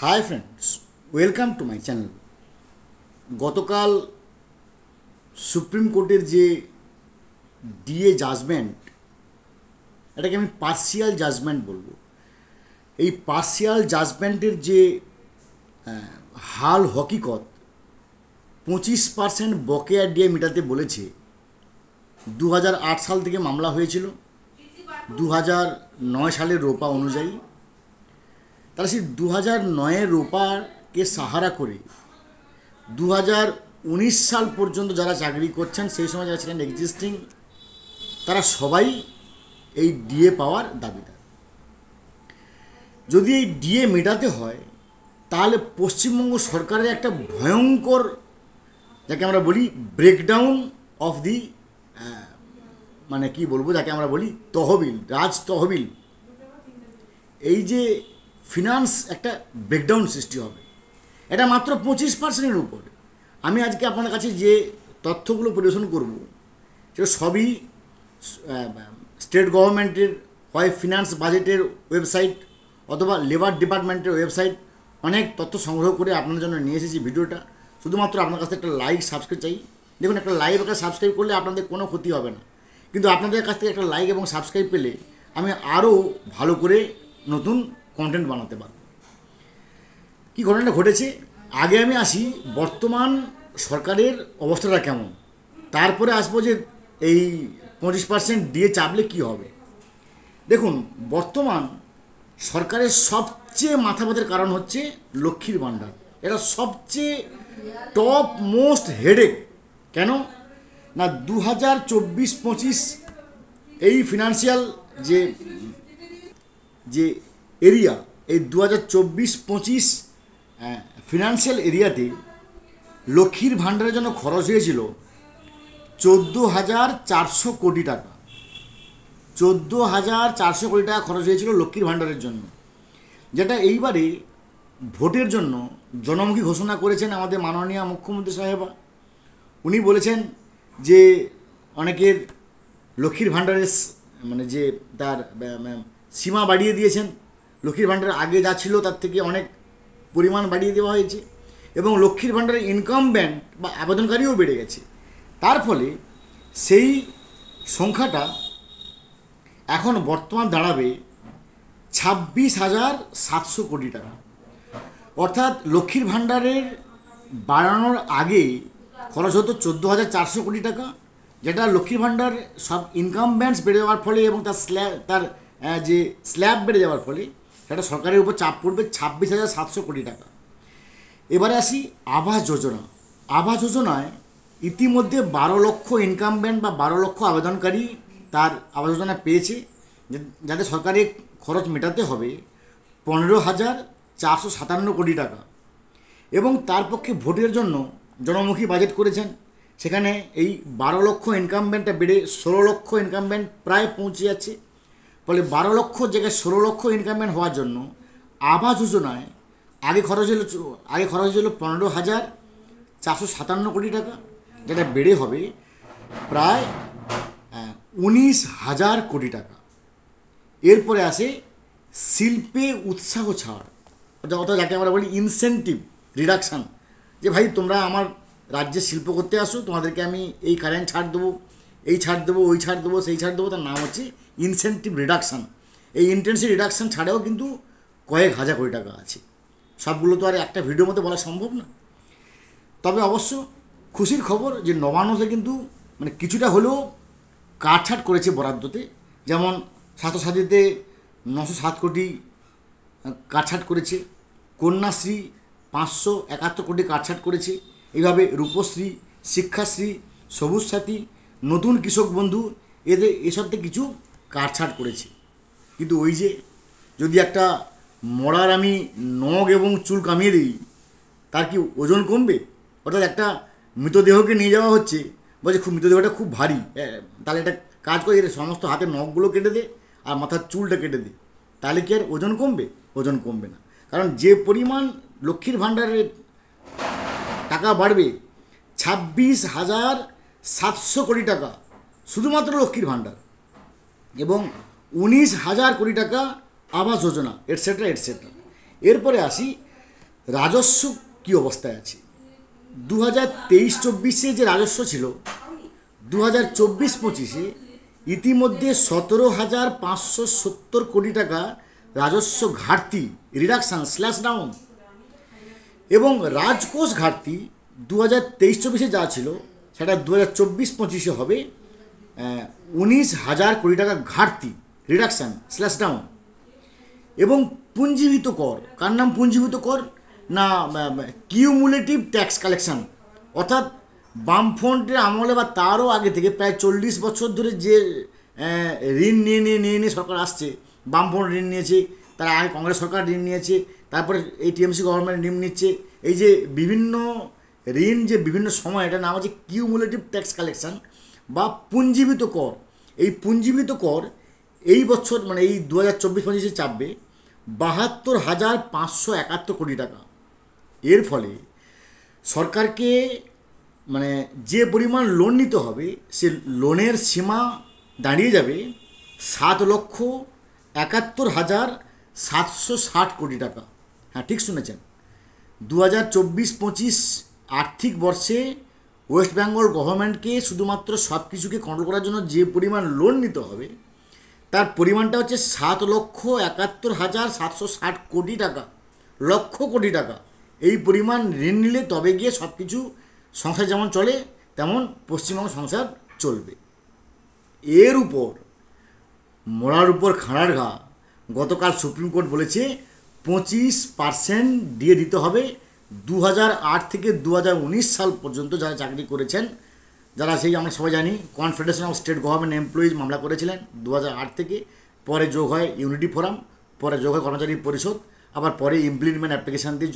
Hi friends, welcome to my channel. গতকাল supreme কোর্টের যে ডিএ জাজমেন্ট, এটাকে আমি পার্সিয়াল জাজমেন্ট বলবো। এই পার্সিয়াল জাজমেন্টের যে হাল হকিকত 25% বকেয়া ডিএ মেটাতে বলেছে। 2008 সাল থেকে মামলা হয়েছিল 2009 সালের রোপা অনুযায়ী। তারা সেই 2009-এর রোপাকে সাহারা করে 2019 সাল পর্যন্ত যারা চাকরি করছেন, সেই সময় যারা ছিলেন এক্সিস্টিং, তারা সবাই এই ডিএ পাওয়ার দাবিদার। যদি এই ডিএ মেটাতে হয় তাহলে পশ্চিমবঙ্গ সরকারের একটা ভয়ঙ্কর, যাকে আমরা বলি ব্রেকডাউন অফ দি, মানে কি বলবো, যাকে আমরা বলি তহবিল, রাজ তহবিল, এই যে ফিনান্স একটা ব্রেকডাউন সৃষ্টি হবে। এটা মাত্র 25%-এর উপর। আমি আজকে আপনার কাছে যে তথ্যগুলো পরিবেশন করব সেটা সবই স্টেট গভর্নমেন্টের হয় ফিনান্স বাজেটের ওয়েবসাইট অথবা লেবার ডিপার্টমেন্টের ওয়েবসাইট, অনেক তথ্য সংগ্রহ করে আপনাদের জন্য নিয়ে এসেছি ভিডিওটা। শুধুমাত্র আপনার কাছ থেকে একটা লাইক সাবস্ক্রাইব চাই। দেখুন, একটা লাইক একটা সাবস্ক্রাইব করলে আপনাদের কোনো ক্ষতি হবে না, কিন্তু আপনাদের কাছ থেকে একটা লাইক এবং সাবস্ক্রাইব পেলে আমি আরও ভালো করে নতুন কন্টেন্ট বানাতে পারবো। কী ঘটনাটা ঘটেছে আগে আমি আসি, বর্তমান সরকারের অবস্থাটা কেমন, তারপরে আসবো যে এই 25% ডিএ চাপলে কি হবে। দেখুন, বর্তমান সরকারের সবচেয়ে মাথা ব্যথার কারণ হচ্ছে লক্ষ্মীর ভাণ্ডার। এটা সবচেয়ে টপ মোস্ট হেডেক। কেন না, 2024-25 এই ফিনান্সিয়াল যে এরিয়া, এই 2024-25 ফিনান্সিয়াল এরিয়াতে লক্ষ্মীর ভাণ্ডারের জন্য খরচ হয়েছিল 14,400 কোটি টাকা। 14,400 কোটি টাকা খরচ হয়েছিল লক্ষ্মীর ভাণ্ডারের জন্য, যেটা এইবারে ভোটের জন্য জনমুখী ঘোষণা করেছেন আমাদের মাননীয় মুখ্যমন্ত্রী সাহেবা। উনি বলেছেন যে অনেকের লক্ষ্মীর ভাণ্ডারের মানে যে তার সীমা বাড়িয়ে দিয়েছেন। লক্ষ্মীর ভাণ্ডারের আগে যা ছিল তার থেকে অনেক পরিমাণ বাড়িয়ে দেওয়া হয়েছে, এবং লক্ষ্মীর ভাণ্ডারের ইনকামবেন্ট বা আবেদনকারীও বেড়ে গেছে। তার ফলে সেই সংখ্যাটা এখন বর্তমান দাঁড়াবে 26,700 কোটি টাকা। অর্থাৎ লক্ষ্মীর ভাণ্ডারের বাড়ানোর আগে খরচ হতো 14,400 কোটি টাকা, যেটা লক্ষ্মীর ভাণ্ডার সব ইনকাম ব্যান্ডস বেড়ে যাওয়ার ফলে এবং তার যে স্ল্যাব বেড়ে যাওয়ার ফলে সেটা সরকারের উপর চাপ পড়বে 26,700 কোটি টাকা। এবারে আসি আবাস যোজনা। আবাস যোজনায় ইতিমধ্যে 12 লক্ষ ইনকাম ব্যান্ড বা 12 লক্ষ আবেদনকারী তার আবাস যোজনা পেয়েছে, যাতে সরকারের খরচ মেটাতে হবে 15,457 কোটি টাকা। এবং তার পক্ষে ভোটের জন্য জনমুখী বাজেট করেছেন, সেখানে এই 12 লক্ষ ইনকাম ব্যান্ডটা বেড়ে 16 লক্ষ ইনকাম ব্যান্ড প্রায় পৌঁছে যাচ্ছে। ফলে 12 লক্ষ জায়গায় 16 লক্ষ ইনকাম ব্যান্ড হওয়ার জন্য আবাস যোজনায় আগে খরচ হয়েছিল 15,457 কোটি টাকা, যেটা বেড়ে হবে প্রায় 19,000 কোটি টাকা। এরপরে আসে শিল্পে উৎসাহ ছাড়, অর্থাৎ যাকে আমরা বলি ইনসেন্টিভ রিডাকশান, যে ভাই তোমরা আমার রাজ্যে শিল্প করতে আসো, তোমাদেরকে আমি এই কারেন্ট ছাড় দেবো, এই ছাড় দেবো, ওই ছাড় দেবো, সেই ছাড় দেবো। তার নাম হচ্ছে ইনসেন্টিভ রিডাকশান। এই ইন্টেন্সিভ রিডাকশান ছাড়াও কিন্তু কয়েক হাজার কোটি টাকা আছে। সবগুলো তো আর একটা ভিডিওর মধ্যে বলা সম্ভব না। তবে অবশ্য খুশির খবর যে নবান্নতে কিন্তু মানে কিছুটা হলেও কাটছাট করেছে বরাদ্দতে। যেমন স্বাস্থ্যসাথীতে 907 কোটি কাটছাট করেছে, কন্যাশ্রী 571 কোটি কাটছাট করেছে, এইভাবে রূপশ্রী, শিক্ষাশ্রী, সবুজ সাথী, নতুন কৃষক বন্ধু, এসবতে কিছু কাটছাট করেছে। কিন্তু ওই যে যদি একটা মরার আমি নখ এবং চুল কামিয়ে দিই, তার কি ওজন কমবে? অর্থাৎ একটা মৃতদেহকে নিয়ে যাওয়া হচ্ছে, বলছে খুব মৃতদেহটা খুব ভারী, তাহলে একটা কাজ করে সমস্ত হাতের নখগুলো কেটে দে আর মাথার চুলটা কেটে দে, তাহলে কি আর ওজন কমবে? ওজন কমবে না। কারণ যে পরিমাণ লক্ষ্মীর ভাণ্ডারের টাকা বাড়বে, 26,700 কোটি টাকা শুধুমাত্র লক্ষ্মীর ভাণ্ডার, এবং 19,000 কোটি টাকা আবাস যোজনা, এটসেট্রা এটসেট্রা। এরপরে আসি রাজস্ব কী অবস্থায় আছে। 2023-24 যে রাজস্ব ছিল, 2024-25 ইতিমধ্যে 17,570 কোটি টাকা রাজস্ব ঘাটতি, রিডাকশান স্ল্যাশ ডাউন। এবং রাজকোষ ঘাটতি 2023-24 যা ছিল সেটা 2024-25 হবে 19,000 কোটি টাকা ঘাটতি, রিডাকশান স্ল্যাশ ডাউন। এবং পুঞ্জীভূত কর, কার নাম পুঞ্জীভূত কর না কিউমুলেটিভ ট্যাক্স কালেকশন, অর্থাৎ বামফ্রন্টের আমলে বা তারও আগে থেকে প্রায় 40 বছর ধরে যে ঋণ নিয়ে সরকার আসছে। বামফ্রন্ট ঋণ নিয়েছে, তার আগে কংগ্রেস সরকার ঋণ নিয়েছে, তারপরে এই টিএমসি গভর্নমেন্ট ঋণ নিচ্ছে। এই যে বিভিন্ন ঋণ যে বিভিন্ন সময়, এটা নাম হচ্ছে কিউমুলেটিভ ট্যাক্স কালেকশন বা পুঞ্জীভূত কর। এই পুঞ্জীভূত কর এই বছর মানে এই 2024-25 চাপবে 72,571 কোটি টাকা। এর ফলে সরকারকে মানে যে পরিমাণ লোন নিতে হবে, সে লোনের সীমা দাঁড়িয়ে যাবে 7,71,760 কোটি টাকা। হ্যাঁ, ঠিক শুনেছেন, 2024-25 আর্থিক বর্ষে ওয়েস্ট বেঙ্গল গভর্নমেন্টকে শুধুমাত্র সব কিছুকে কন্ট্রোল করার জন্য যে পরিমাণ লোন নিতে হবে, তার পরিমাণটা হচ্ছে 7,71,760 কোটি টাকা, লক্ষ কোটি টাকা। এই পরিমাণ ঋণ নিলে তবে গিয়ে সব কিছু সংসার যেমন চলে তেমন পশ্চিমবঙ্গ সংসার চলবে। এর উপর মোড়ার উপর খাঁড়ার ঘা, গতকাল সুপ্রিম কোর্ট বলেছে 25% দিয়ে দিতে হবে 2008 থেকে 2019 সাল পর্যন্ত যারা চাকরি করেছেন, যারা সেই আমরা সবাই জানি confederation of state government employees মামলা করেছিলেন 2008 থেকে, পরে যোগ হয় ইউনিটি ফোরাম, পরে যোগ হয় কর্মচারী পরিষদ, আবার পরে ইমপ্লিমেন্ট অ্যাপ্লিকেশান দিয়ে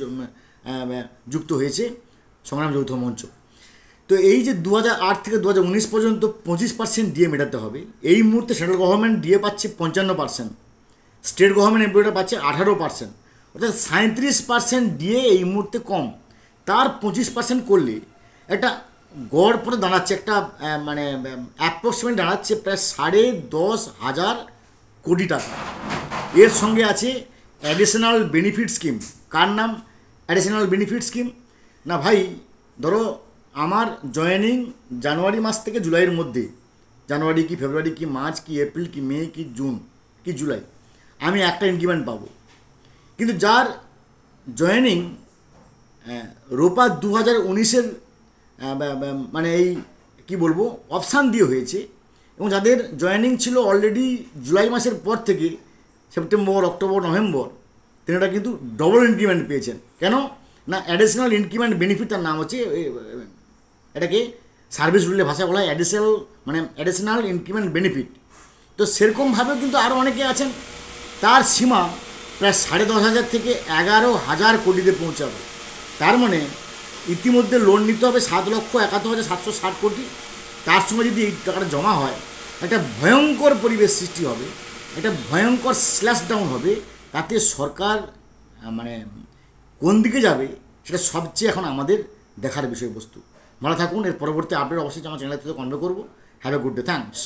যুক্ত হয়েছে সংগ্রাম যৌথ মঞ্চ। তো এই যে 2008 থেকে 2019 পর্যন্ত 25% ডিএ মেটাতে হবে। এই মুহূর্তে সেন্ট্রাল গভর্নমেন্ট ডিএ পাচ্ছে 55%, স্টেট গভর্নমেন্ট এমপ্লয়িরা পাচ্ছে 18%, অর্থাৎ 37% ডিএ এই মুহূর্তে কম। তার 25% করলে একটা গড় পরে দাঁড়াচ্ছে একটা মানে অ্যাপ্রক্সিমেট দাঁড়াচ্ছে প্রায় 10,500 কোটি টাকা। এর সঙ্গে আছে অ্যাডিশনাল বেনিফিট স্কিম। কার নাম অ্যাডিশনাল বেনিফিট স্কিম না ভাই, ধরো আমার জয়েনিং জানুয়ারি মাস থেকে জুলাইয়ের মধ্যে, জানুয়ারি কি ফেব্রুয়ারি কি মার্চ কি এপ্রিল কি মে কি জুন কি জুলাই, আমি একটা ইনক্রিমেন্ট পাবো। কিন্তু যার জয়েনিং রোপা 2019-এর মানে এই কি বলবো অপশান দিয়ে হয়েছে, এবং যাদের জয়েনিং ছিল অলরেডি জুলাই মাসের পর থেকে সেপ্টেম্বর অক্টোবর নভেম্বর, তিনারা কিন্তু ডবল ইনক্রিমেন্ট পেয়েছেন। কেন না অ্যাডিশনাল ইনক্রিমেন্ট বেনিফিট, তার নাম হচ্ছে এটাকে সার্ভিস রুলের ভাষায় বলা হয় অ্যাডিশনাল ইনক্রিমেন্ট বেনিফিট। তো সেরকমভাবেও কিন্তু আরও অনেকে আছেন, তার সীমা প্রায় 10,500 থেকে 11,000 কোটিতে পৌঁছাবে। তার মানে ইতিমধ্যে লোন নিতে হবে 7,71,760 কোটি। তার সঙ্গে যদি এই টাকাটা জমা হয়, একটা ভয়ঙ্কর পরিবেশ সৃষ্টি হবে, একটা ভয়ঙ্কর স্ল্যাশ ডাউন হবে। তাতে সরকার মানে কোন দিকে যাবে সেটা সবচেয়ে এখন আমাদের দেখার বিষয়বস্তু। ভালো থাকুন। এর পরবর্তী আপডেট অবশ্যই আমার চ্যানেলের থেকে কনভে করবো। Have a good day, thanks.